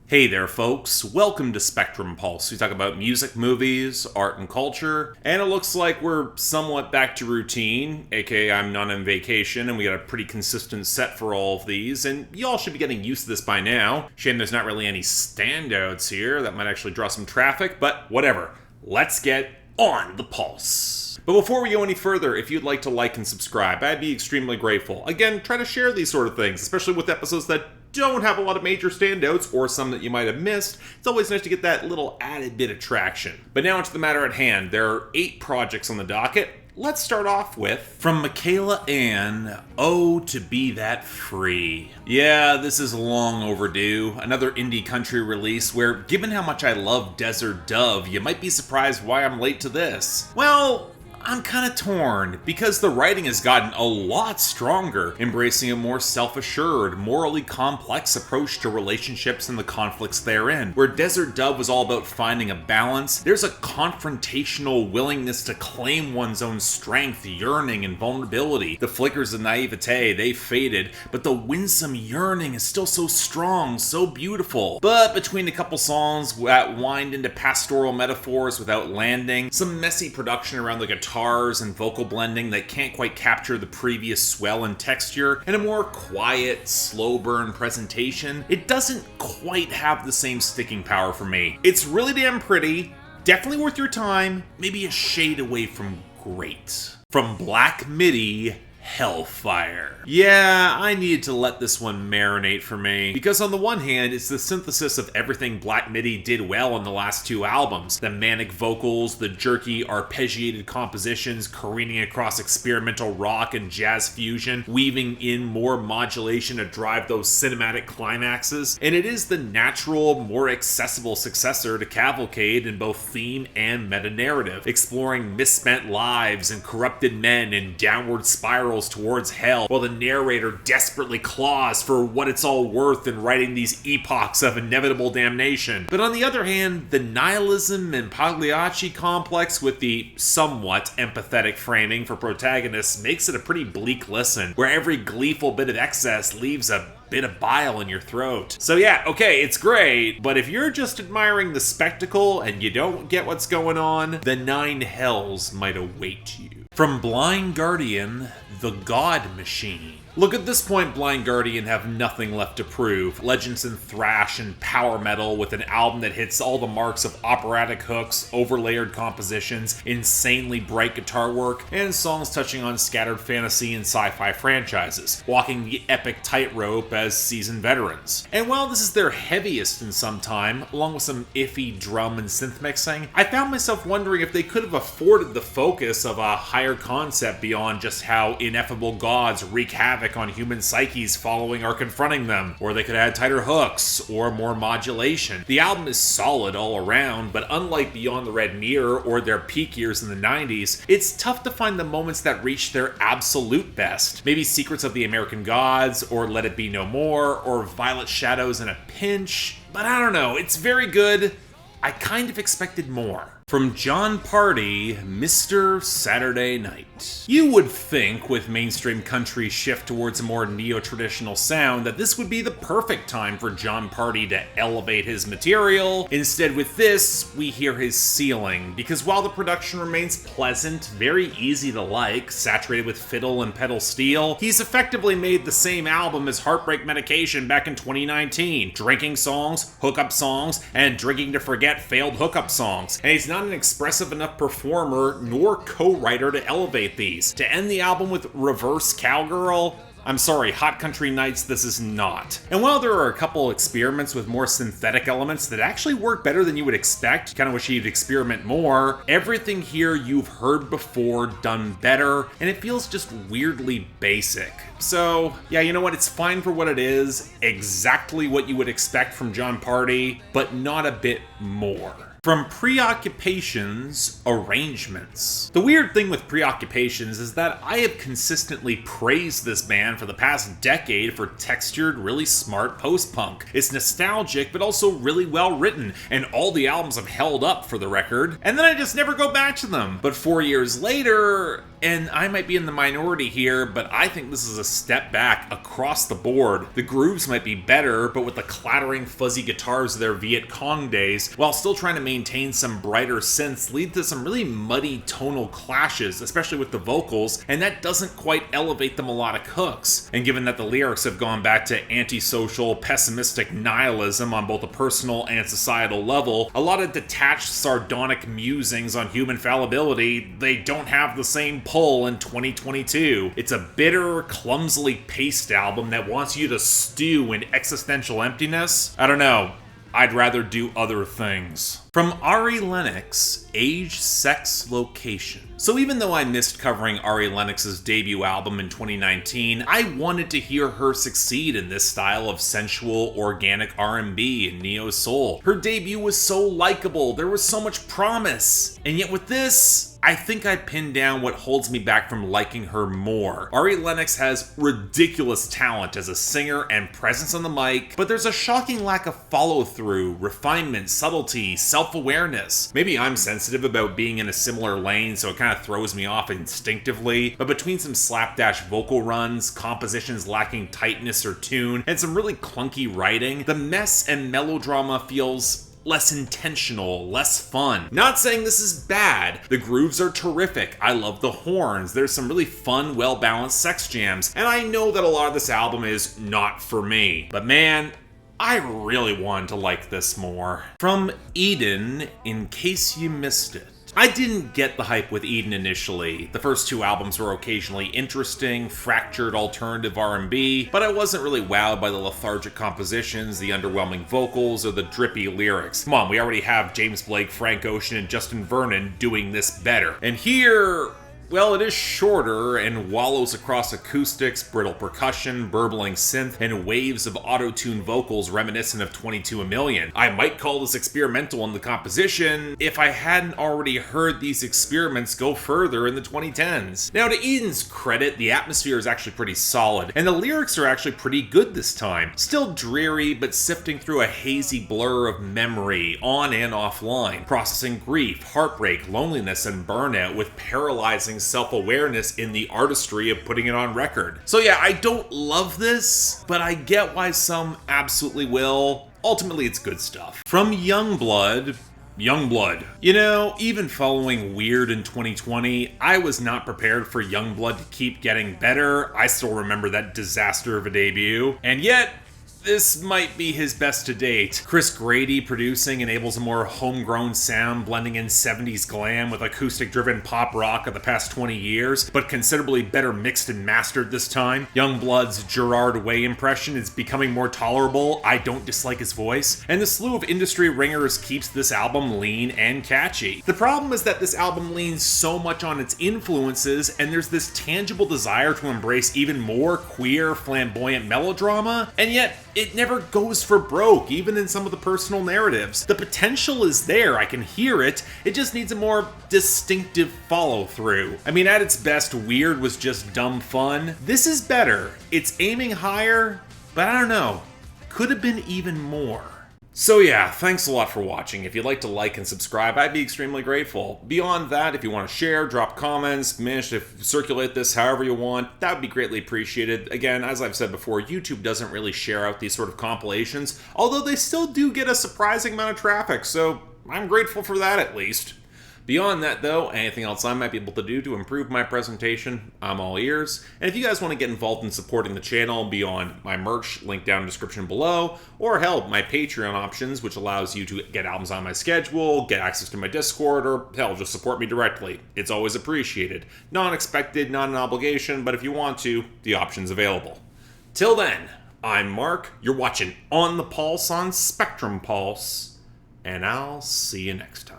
Hey there, folks. Welcome to Spectrum Pulse. We talk about music, movies, art, and culture. And it looks like we're somewhat back to routine, aka I'm not on vacation, and we got a pretty consistent set for all of these. And y'all should be getting used to this by now. Shame there's not really any standouts here. That might actually draw some traffic, but whatever. Let's get on the pulse. But before we go any further, if you'd like to like and subscribe, I'd be extremely grateful. Again, try to share these sort of things, especially with episodes that don't have a lot of major standouts or some that you might have missed. It's always nice to get that little added bit of traction. But now to the matter at hand. There are 8 projects on the docket. Let's start off with, from Michaela Anne, Oh, to Be That Free. Yeah, this is long overdue. Another indie country release where, given how much I love Desert Dove, you might be surprised why I'm late to this. Well, I'm kind of torn, because the writing has gotten a lot stronger, embracing a more self-assured, morally complex approach to relationships and the conflicts therein. Where Desert Dove was all about finding a balance, there's a confrontational willingness to claim one's own strength, yearning, and vulnerability. The flickers of naivete, they faded, but the winsome yearning is still so strong, so beautiful. But between a couple songs that wind into pastoral metaphors without landing, some messy production around the guitars and vocal blending that can't quite capture the previous swell and texture, and a more quiet, slow burn presentation, it doesn't quite have the same sticking power for me. It's really damn pretty, definitely worth your time, maybe a shade away from great. From Black Midi, Hellfire. Yeah, I needed to let this one marinate for me, because on the one hand, it's the synthesis of everything Black Midi did well on the last 2 albums. The manic vocals, the jerky, arpeggiated compositions careening across experimental rock and jazz fusion, weaving in more modulation to drive those cinematic climaxes. And it is the natural, more accessible successor to Cavalcade in both theme and meta-narrative, exploring misspent lives and corrupted men and downward spirals towards hell, while the narrator desperately claws for what it's all worth in writing these epochs of inevitable damnation. But on the other hand, the nihilism and Pagliacci complex with the somewhat empathetic framing for protagonists makes it a pretty bleak listen, where every gleeful bit of excess leaves a bit of bile in your throat. So yeah, okay, it's great, but if you're just admiring the spectacle and you don't get what's going on, the 9 hells might await you. From Blind Guardian, The God Machine. Look, at this point, Blind Guardian have nothing left to prove. Legends in thrash and power metal with an album that hits all the marks of operatic hooks, overlayered compositions, insanely bright guitar work, and songs touching on scattered fantasy and sci-fi franchises, walking the epic tightrope as seasoned veterans. And while this is their heaviest in some time, along with some iffy drum and synth mixing, I found myself wondering if they could have afforded the focus of a higher concept beyond just how ineffable gods wreak havoc on human psyches following or confronting them, or they could add tighter hooks or more modulation. The album is solid all around, but unlike Beyond the Red Mirror or their peak years in the 90s, it's tough to find the moments that reach their absolute best. Maybe Secrets of the American Gods, or Let It Be No More, or Violet Shadows in a Pinch, but I don't know, it's very good. I kind of expected more. From Jon Pardi, Mr. Saturday Night. You would think, with mainstream country's shift towards a more neo-traditional sound, that this would be the perfect time for Jon Pardi to elevate his material. Instead, with this, we hear his ceiling, because while the production remains pleasant, very easy to like, saturated with fiddle and pedal steel, he's effectively made the same album as Heartbreak Medication back in 2019. Drinking songs, hookup songs, and drinking to forget failed hookup songs. And he's not an expressive enough performer nor co-writer to elevate these. To end the album with Reverse Cowgirl, I'm sorry, Hot Country Nights, this is not. And while there are a couple experiments with more synthetic elements that actually work better than you would expect, kind of wish he'd experiment more, everything here you've heard before, done better, and it feels just weirdly basic. So, yeah, you know what, it's fine for what it is, exactly what you would expect from Jon Pardi, but not a bit more. From Preoccupations, Arrangements. The weird thing with Preoccupations is that I have consistently praised this band for the past decade for textured, really smart post-punk. It's nostalgic, but also really well written, and all the albums have held up for the record, and then I just never go back to them. But 4 years later, and I might be in the minority here, but I think this is a step back across the board. The grooves might be better, but with the clattering fuzzy guitars of their Viet Cong days, while still trying to maintain some brighter synths, lead to some really muddy tonal clashes, especially with the vocals, and that doesn't quite elevate the melodic hooks. And given that the lyrics have gone back to antisocial, pessimistic nihilism on both a personal and societal level, a lot of detached, sardonic musings on human fallibility, they don't have the same pull in 2022. It's a bitter, clumsily paced album that wants you to stew in existential emptiness. I don't know. I'd rather do other things. From Ari Lennox, Age, Sex, Location. So even though I missed covering Ari Lennox's debut album in 2019, I wanted to hear her succeed in this style of sensual, organic R&B and neo-soul. Her debut was so likable, there was so much promise. And yet with this, I think I pinned down what holds me back from liking her more. Ari Lennox has ridiculous talent as a singer and presence on the mic, but there's a shocking lack of follow-through, refinement, subtlety, self-awareness. Maybe I'm sensitive about being in a similar lane, so it kind of throws me off instinctively, but between some slapdash vocal runs, compositions lacking tightness or tune, and some really clunky writing, the mess and melodrama feels less intentional, less fun. Not saying this is bad. The grooves are terrific. I love the horns. There's some really fun, well-balanced sex jams. And I know that a lot of this album is not for me. But man, I really wanted to like this more. From Eden, in case you missed it. I didn't get the hype with Eden initially. The first two albums were occasionally interesting, fractured alternative R&B, but I wasn't really wowed by the lethargic compositions, the underwhelming vocals, or the drippy lyrics. Come on, we already have James Blake, Frank Ocean, and Justin Vernon doing this better. And here, well, it is shorter and wallows across acoustics, brittle percussion, burbling synth, and waves of auto-tune vocals reminiscent of 22 A Million. I might call this experimental in the composition if I hadn't already heard these experiments go further in the 2010s. Now, to Eden's credit, the atmosphere is actually pretty solid, and the lyrics are actually pretty good this time. Still dreary, but sifting through a hazy blur of memory, on and offline, processing grief, heartbreak, loneliness, and burnout with paralyzing self-awareness in the artistry of putting it on record. So yeah, I don't love this, but I get why some absolutely will. Ultimately, it's good stuff. From YUNGBLUD, You know, even following Weird in 2020, I was not prepared for YUNGBLUD to keep getting better. I still remember that disaster of a debut. And yet, this might be his best to date. Chris Grady producing enables a more homegrown sound, blending in 70s glam with acoustic-driven pop rock of the past 20 years, but considerably better mixed and mastered this time. YUNGBLUD's Gerard Way impression is becoming more tolerable. I don't dislike his voice. And the slew of industry ringers keeps this album lean and catchy. The problem is that this album leans so much on its influences, and there's this tangible desire to embrace even more queer, flamboyant melodrama, and yet it never goes for broke, even in some of the personal narratives. The potential is there, I can hear it, it just needs a more distinctive follow-through. I mean, at its best, Weird was just dumb fun. This is better. It's aiming higher, but I don't know, could have been even more. So yeah, thanks a lot for watching. If you'd like to like and subscribe, I'd be extremely grateful. Beyond that, if you want to share, drop comments, manage to circulate this however you want, that would be greatly appreciated. Again, as I've said before, YouTube doesn't really share out these sort of compilations, although they still do get a surprising amount of traffic, so I'm grateful for that at least. Beyond that, though, anything else I might be able to do to improve my presentation, I'm all ears. And if you guys want to get involved in supporting the channel beyond my merch, link down in the description below, or hell, my Patreon options, which allows you to get albums on my schedule, get access to my Discord, or hell, just support me directly. It's always appreciated. Non-expected, not an obligation, but if you want to, the option's available. Till then, I'm Mark, you're watching On the Pulse on Spectrum Pulse, and I'll see you next time.